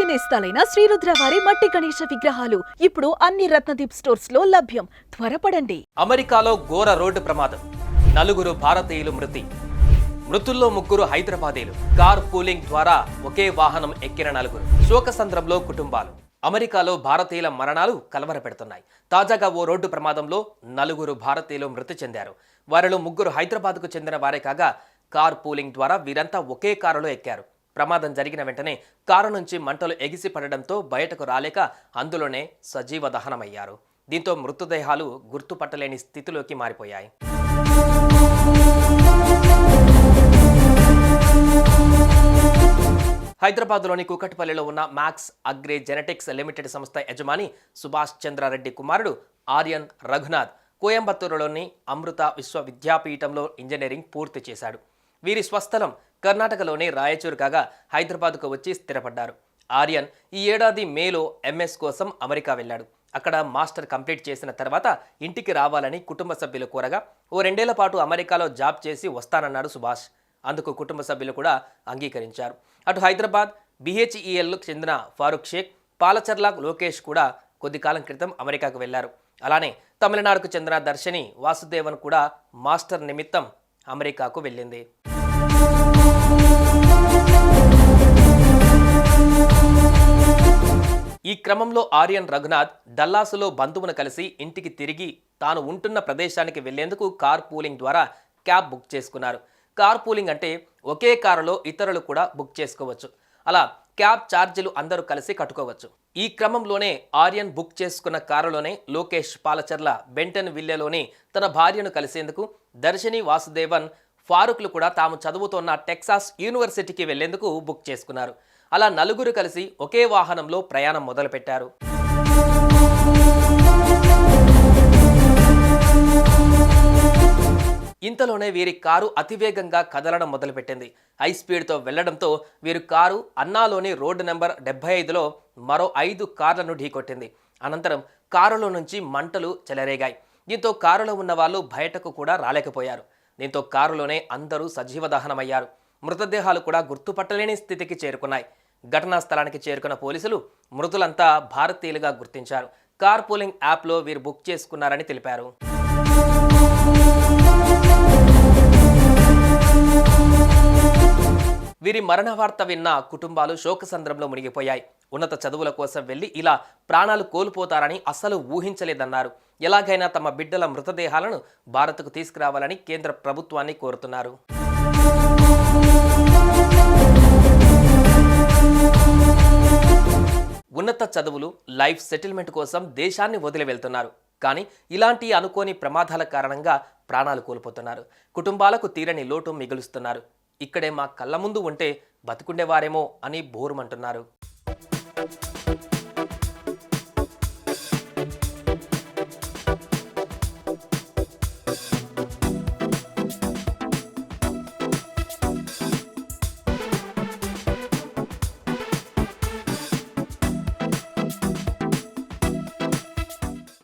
నేస్తాలైన శ్రీరుద్ర వారి మట్టి గణేశ విగ్రహాలు ఇప్పుడు అన్ని రత్నదీప్ స్టోర్స్ లో లభ్యం. త్వరపడండి. అమెరికాలో ఘోర రోడ్డు ప్రమాదం, 4 భారతీయులు మృతి. మృతుల్లో 3 హైదరాబాదీలు. కార్ పూలింగ్ ద్వారా ఒకే వాహనం ఎక్కిన 4. శోకసంద్రంలో కుటుంబాలు. అమెరికాలో భారతీయుల మరణాలు కలవరపెడుతున్నాయి. తాజాగా ఓ రోడ్డు ప్రమాదంలో 4 భారతీయులు మృతి చెందారు. వారిలో 3 హైదరాబాద్కు చెందిన వారే కాగా కార్ పూలింగ్ ద్వారా వీరంతా ఒకే కారులో ఎక్కారు. ప్రమాదం జరిగిన వెంటనే కారు నుంచి మంటలు ఎగిసి పడడంతో బయటకు రాలేక అందులోనే సజీవ దహనమయ్యారు. దీంతో మృతదేహాలు గుర్తుపట్టలేని స్థితిలోకి మారిపోయాయి. హైదరాబాద్లోని కూకట్పల్లిలో ఉన్న మ్యాక్స్ అగ్రి జెనెటిక్స్ లిమిటెడ్ సంస్థ యజమాని సుభాష్ చంద్రారెడ్డి కుమారుడు ఆర్యన్ రఘునాథ్ కోయంబత్తూరులోని అమృత విశ్వవిద్యాపీఠంలో ఇంజనీరింగ్ పూర్తి చేశాడు. వీరి స్వస్థలం కర్ణాటకలోని రాయచూరు కాగా హైదరాబాద్కు వచ్చి స్థిరపడ్డారు. ఆర్యన్ ఈ ఏడాది మేలో ఎంఎస్ కోసం అమెరికా వెళ్ళాడు. అక్కడ మాస్టర్ కంప్లీట్ చేసిన తర్వాత ఇంటికి రావాలని కుటుంబ సభ్యులు కోరగా ఓ 2 ఏళ్ల పాటు అమెరికాలో జాబ్ చేసి వస్తానన్నాడు సుభాష్. అందుకు కుటుంబ సభ్యులు కూడా అంగీకరించారు. అటు హైదరాబాద్ BHELకు చెందిన ఫారూక్ షేక్, పాలచర్ల లోకేష్ కూడా కొద్ది కాలం క్రితం అమెరికాకు వెళ్లారు. అలానే తమిళనాడుకు చెందిన దర్శిని వాసుదేవన్ కూడా మాస్టర్ నిమిత్తం అమెరికాకు వెళ్ళింది. ఈ క్రమంలో ఆర్యన్ రఘునాథ్ డల్లాసులో బంధువును కలిసి ఇంటికి తిరిగి తాను ఉంటున్న ప్రదేశానికి వెళ్లేందుకు కార్ పూలింగ్ ద్వారా క్యాబ్ బుక్ చేసుకున్నారు. కార్ పూలింగ్ అంటే ఒకే కారులో ఇతరులు కూడా బుక్ చేసుకోవచ్చు. అలా క్యాబ్ ఛార్జీలు అందరూ కలిసి కట్టుకోవచ్చు. ఈ క్రమంలోనే ఆర్యన్ బుక్ చేసుకున్న కారులోనే లోకేష్ పాలచర్ల బెంటన్ విల్లేలోని తన భార్యను కలిసేందుకు, దర్శిని వాసుదేవన్ ఫారూక్లు కూడా తాము చదువుతున్న టెక్సాస్ యూనివర్సిటీకి వెళ్లేందుకు బుక్ చేసుకున్నారు. అలా 4 కలిసి ఒకే వాహనంలో ప్రయాణం మొదలుపెట్టారు. ఇంతలోనే వీరి కారు అతివేగంగా కదలడం మొదలుపెట్టింది. హై స్పీడ్తో వెళ్లడంతో వీరి కారు అన్నాలోని రోడ్డు నెంబర్ 75లో మరో 5 కార్లను ఢీకొట్టింది. అనంతరం కారులో నుంచి మంటలు చెలరేగాయి. దీంతో కారులో ఉన్న వాళ్ళు బయటకు కూడా రాలేకపోయారు. దీంతో కారులోనే అందరూ సజీవ దహనమయ్యారు. మృతదేహాలు కూడా గుర్తుపట్టలేని స్థితికి చేరుకున్నాయి. ఘటనా స్థలానికి చేరుకున్న పోలీసులు మృతులంతా భారతీయులుగా గుర్తించారు. కార్ పూలింగ్ యాప్లో వీరు బుక్ చేసుకున్నారని తెలిపారు. వీరి మరణ వార్త విన్న కుటుంబాలు శోకసంద్రంలో మునిగిపోయాయి. ఉన్నత చదువుల కోసం వెళ్లి ఇలా ప్రాణాలు కోల్పోతారని అస్సలు ఊహించలేదన్నారు. ఎలాగైనా తమ బిడ్డల మృతదేహాలను భారత్కు తీసుకురావాలని కేంద్ర ప్రభుత్వాన్ని కోరుతున్నారు. ఉన్నత చదువులు, లైఫ్ సెటిల్మెంట్ కోసం దేశాన్ని వదిలి వెళ్తున్నారు. కానీ ఇలాంటి అనుకోని ప్రమాదాల కారణంగా ప్రాణాలు కోల్పోతున్నారు. కుటుంబాలకు తీరని లోటు మిగులుస్తున్నారు. ఇక్కడే మా కళ్ళ ముందు ఉంటే బతుకుండేవారేమో అని బోరుమంటున్నారు.